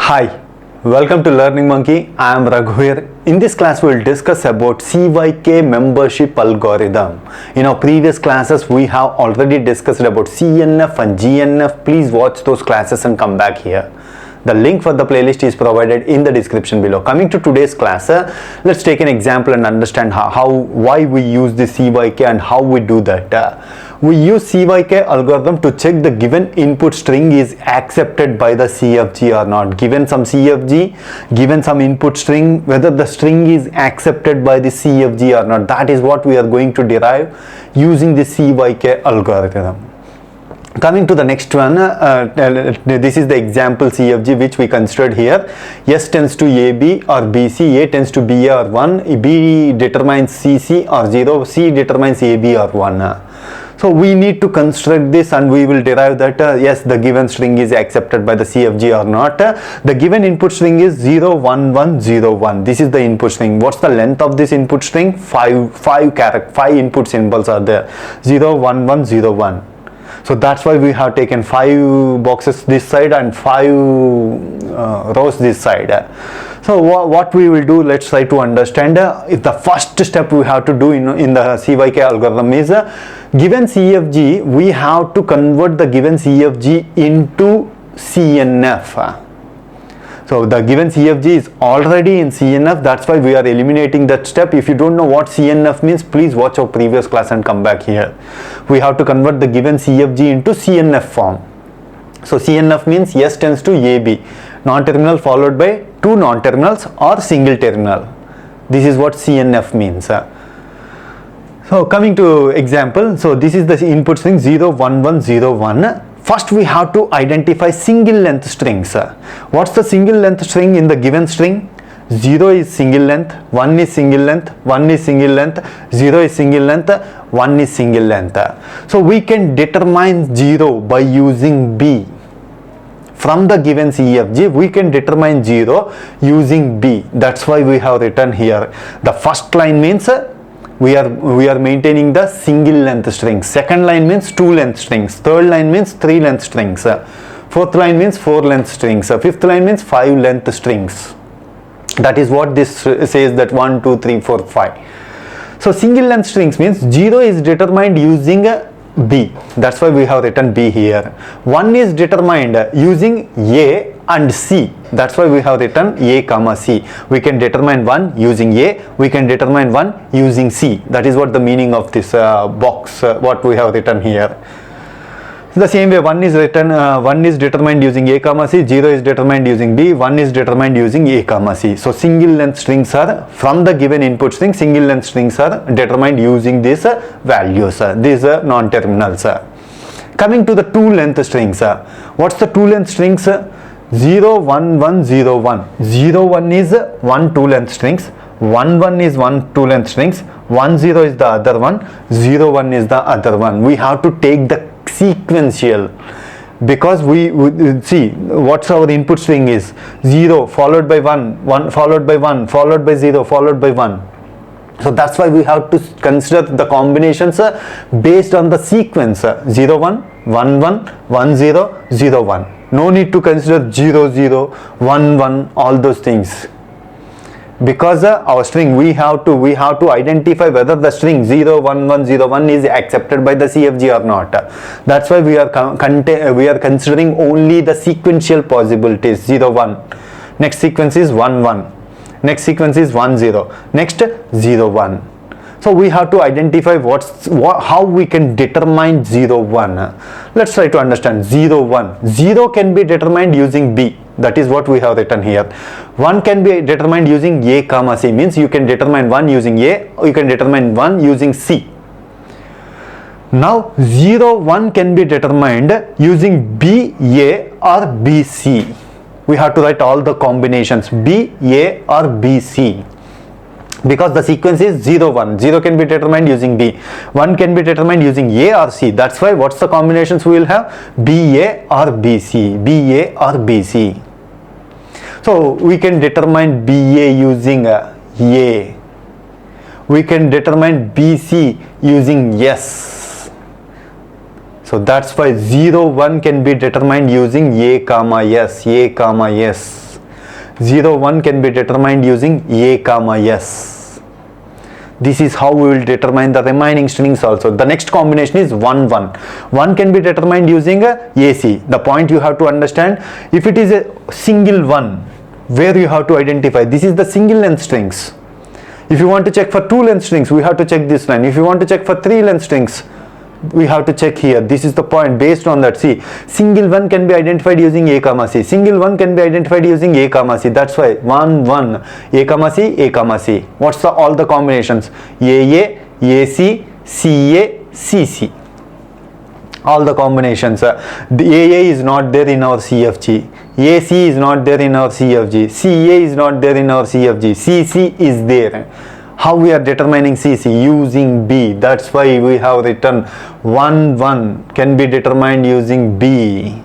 Hi, welcome to Learning Monkey. I am Raghuir. In this class, we will discuss about CYK membership algorithm. In our previous classes, we have already discussed about CNF and GNF. Please watch those classes and come back here. The link for the playlist is provided in the description below. Coming to today's class, let's take an example and understand why we use the CYK and how we do that. We use CYK algorithm to check the given input string is accepted by the CFG or not. Given some CFG, given some input string, whether the string is accepted by the CFG or not. That is what we are going to derive using the CYK algorithm. Coming to the next one, this is the example CFG which we considered here. S tends to AB or BC, A tends to BA or 1, B determines CC or 0, C determines AB or 1. So we need to construct this and we will derive that yes, the given string is accepted by the CFG or not. The given input string is 0, 1, 1, 0, 1. This is the input string. What's the length of this input string? 5 input symbols are there. 0, 1, 1, 0, 1. So that's why we have taken 5 boxes this side and 5 rows this side. So what we will do, let's try to understand. If the first step we have to do in the CYK algorithm is given CFG, we have to convert the given CFG into CNF. So the given CFG is already in CNF, that's why we are eliminating that step. If you don't know what CNF means, please watch our previous class and come back here. We have to convert the given CFG into CNF form. So CNF means S tends to AB, non-terminal followed by 2 non-terminals or single terminal. This is what CNF means. So coming to example, so this is the input string 0, 1, 1, 0, 1. First we have to identify single length strings. What's the single length string in the given string? 0 is single length, 1 is single length, 1 is single length, 0 is single length, 1 is single length. So we can determine 0 by using B. From the given CFG, we can determine 0 using B. That's why we have written here. The first line means we are maintaining the single length strings. Second line means 2 length strings. Third line means 3 length strings. Fourth line means 4 length strings. Fifth line means 5 length strings. That is what this says, that 1, 2, 3, 4, 5. So single length strings means 0 is determined using B. That's why we have written B here. 1 is determined using A and C. That's why we have written A comma C. We can determine 1 using A. We can determine 1 using C. That is what the meaning of this box, what we have written here. The same way, 1 is determined using A comma C, 0 is determined using B, 1 is determined using A comma C. So single length strings are from the given input string, single length strings are determined using these values, these non-terminals. Coming to the 2 length strings, what's the 2 length strings? 0, 1, 1, 0, 1. 0, 1 is 1 2 length strings, 1, 1 is 1 2 length strings, 1, 0 is the other one, 0, 1 is the other one. We have to take the sequential, because we see what's our input string is 0 followed by 1, 1 followed by 1 followed by 0 followed by 1. So that's why we have to consider the combinations based on the sequence 0 1 1 1 1 0 0 1. No need to consider 0 0 1 1, all those things, because our string we have to identify whether the string 0 1 1 0 1 is accepted by the CFG or not. That's why we are considering only the sequential possibilities. 0 1, next sequence is 1 1, next sequence is 1 0, next 0 1. So we have to identify how we can determine 0 1. Let's try to understand 0 1. 0 can be determined using B. That is what we have written here. 1 can be determined using A comma C, means you can determine 1 using A, or you can determine 1 using C. Now 0 1 can be determined using B A or B C. We have to write all the combinations B A or B C, because the sequence is 0 1. 0 can be determined using B, 1 can be determined using A or C. That's why what's the combinations we will have? B A or B C, B A or B C. So we can determine B A using A. We can determine B C using S. So that's why 0 1 can be determined using A comma S, A comma S. 0 1 can be determined using A comma S. This is how we will determine the remaining strings also. The next combination is 1 1. 1 can be determined using AC. The point you have to understand, if it is a single 1, where you have to identify, this is the single length strings. If you want to check for 2 length strings, we have to check this line. If you want to check for 3 length strings, we have to check here. This is the point. Based on that, see, single 1 can be identified using A comma C. Single 1 can be identified using A comma C. That's why 1 1 A comma C, A comma C. What's the all the combinations? AA, AC, CA, CC. All the combinations. The AA is not there in our CFG. AC is not there in our CFG. CA is not there in our CFG. CC is there. How we are determining CC? Using B. That's why we have written 1 1 can be determined using B.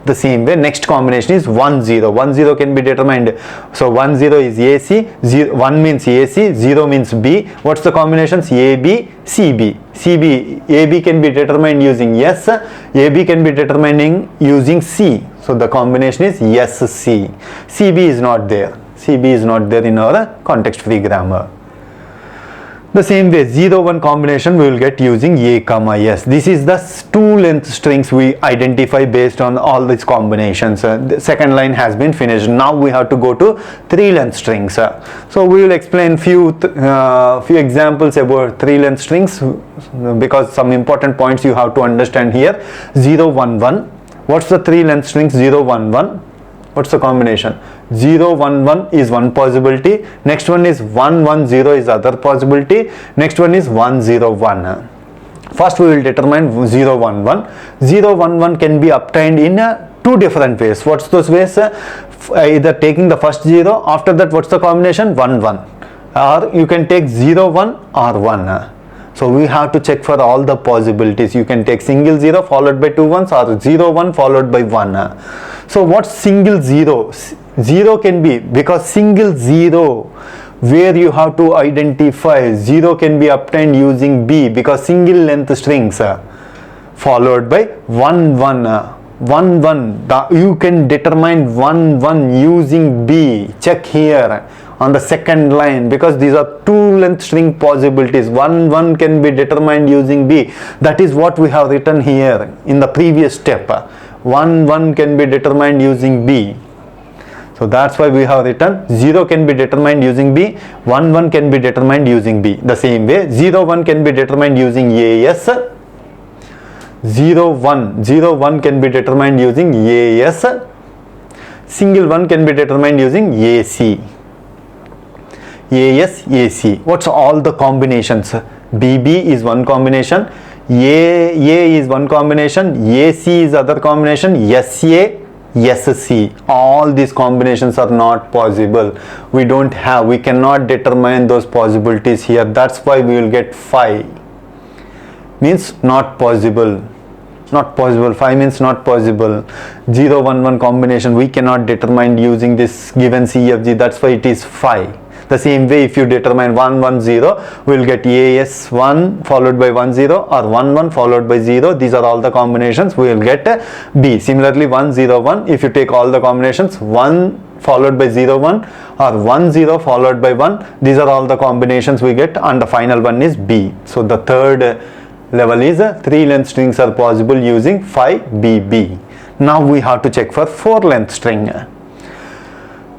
The same way, next combination is 1 0. 1 0 can be determined. So 1 0 is AC, 1 means AC, 0 means B. What's the combinations? AB, CB. CB, AB can be determined using S, AB can be determining using C. So the combination is SC. CB is not there. CB is not there in our context free grammar. The same way, 0 1 combination we will get using A comma S. This is the 2 length strings we identify based on all these combinations. The second line has been finished. Now we have to go to 3 length strings. So we will explain few examples about 3 length strings, because some important points you have to understand here. 0 1 1. What's the 3 length strings? 0 1 1. What's the combination? 0 1 1 is one possibility. Next one is 1 1 0 is other possibility. Next one is 1 0 1. First we will determine 0 1 1. 0 1 1 can be obtained in 2 different ways. What's those ways? Either taking the first 0, after that what's the combination? 1 1. Or you can take 0 1 or 1. So we have to check for all the possibilities. You can take single 0 followed by 2 1s, or 0 1 followed by 1. So what's single 0? 0 can be, because single 0 where you have to identify, 0 can be obtained using B, because single length strings followed by 1 1. 1 1, you can determine 1 1 using B. Check here on the second line, because these are 2 length string possibilities. 1 1 can be determined using B. That is what we have written here in the previous step. 1 1 can be determined using B. So that's why we have written 0 can be determined using B, 1 1 can be determined using B. The same way, 0 1 can be determined using AS, 0 1 can be determined using AS, single 1 can be determined using AC. AS, AC. What's all the combinations? BB is one combination, A is one combination, AC is other combination, SA, SC. All these combinations are not possible. We cannot determine those possibilities here. That's why we will get 5. Means not possible. Not possible. 5 means not possible. 0 1 1 combination we cannot determine using this given CFG. That's why it is 5. The same way, if you determine 1 1 0, we will get AS 1 followed by 1 0, or 1 1 followed by 0. These are all the combinations. We will get B. Similarly, 1 0 1, if you take all the combinations, 1 followed by 0 1 or 1 0 followed by 1, these are all the combinations we get, and the final one is B. So the third level is 3 length strings are possible using 5BB. Now we have to check for 4 length string.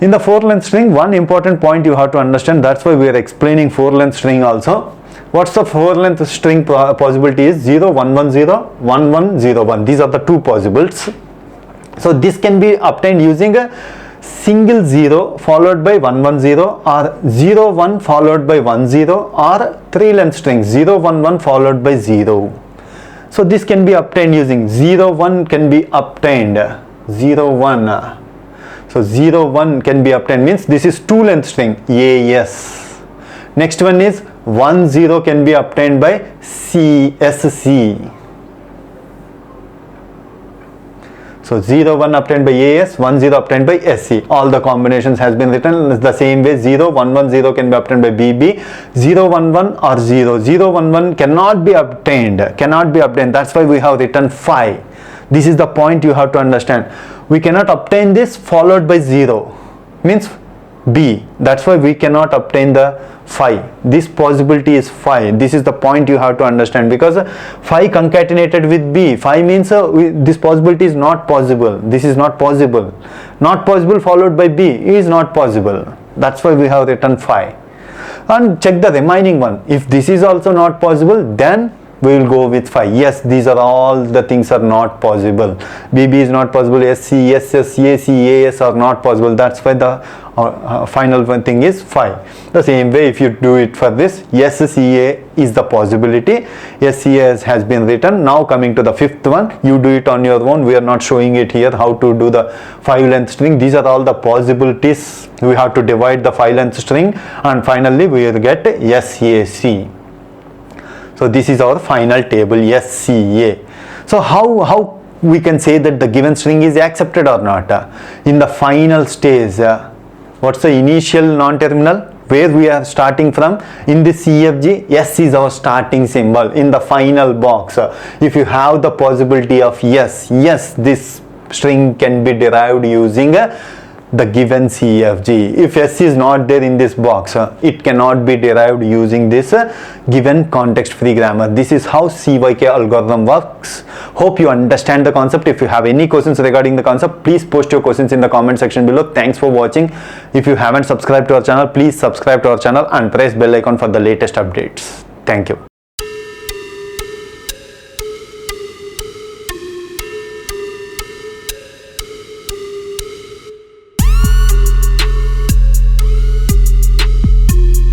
In the 4 length string, one important point you have to understand, that's why we are explaining 4 length string also. What's the 4 length string possibility is 0 1 1 0, 1 1 0 1. These are the 2 possibles. So this can be obtained using a single 0 followed by 1 1 0, or 0 1 followed by 1 0, or 3 length string 0 1 1 followed by 0. So this can be obtained using 0 1 can be obtained 0 1. So 0 1 can be obtained, means this is 2 length string AS. Next one is 1 0 can be obtained by CSC. So 0 1 obtained by AS, 1 0 obtained by SC. All the combinations has been written the same way. 0 1 1 0 can be obtained by BB. 0 1 1 or 0 0 1 1 cannot be obtained. That's why we have written 5. This is the point you have to understand. We cannot obtain this followed by 0. means B. That's why we cannot obtain the phi. This possibility is phi. This is the point you have to understand, because phi concatenated with B. Phi means this possibility is not possible. This is not possible. Not possible followed by B is not possible. That's why we have written phi. And check the remaining one. If this is also not possible, then we will go with phi. Yes, these are all the things are not possible. BB is not possible. SC, SS, AC, AS are not possible. That's why the final one thing is phi. The same way, if you do it for this, SCA is the possibility. SCA has been written. Now coming to the fifth one, you do it on your own. We are not showing it here how to do the 5-length string. These are all the possibilities. We have to divide the 5-length string, and finally we will get SAC. So this is our final table, SCA. So how we can say that the given string is accepted or not? In the final stage, what's the initial non-terminal? Where we are starting from? In the CFG, S is our starting symbol. In the final box, if you have the possibility of yes, this string can be derived using the given CFG. If S is not there in this box, it cannot be derived using this given context free grammar. This is how CYK algorithm works. Hope you understand the concept. If you have any questions regarding the concept, please post your questions in the comment section below. Thanks for watching. If you haven't subscribed to our channel, please subscribe to our channel and press bell icon for the latest updates. Thank you.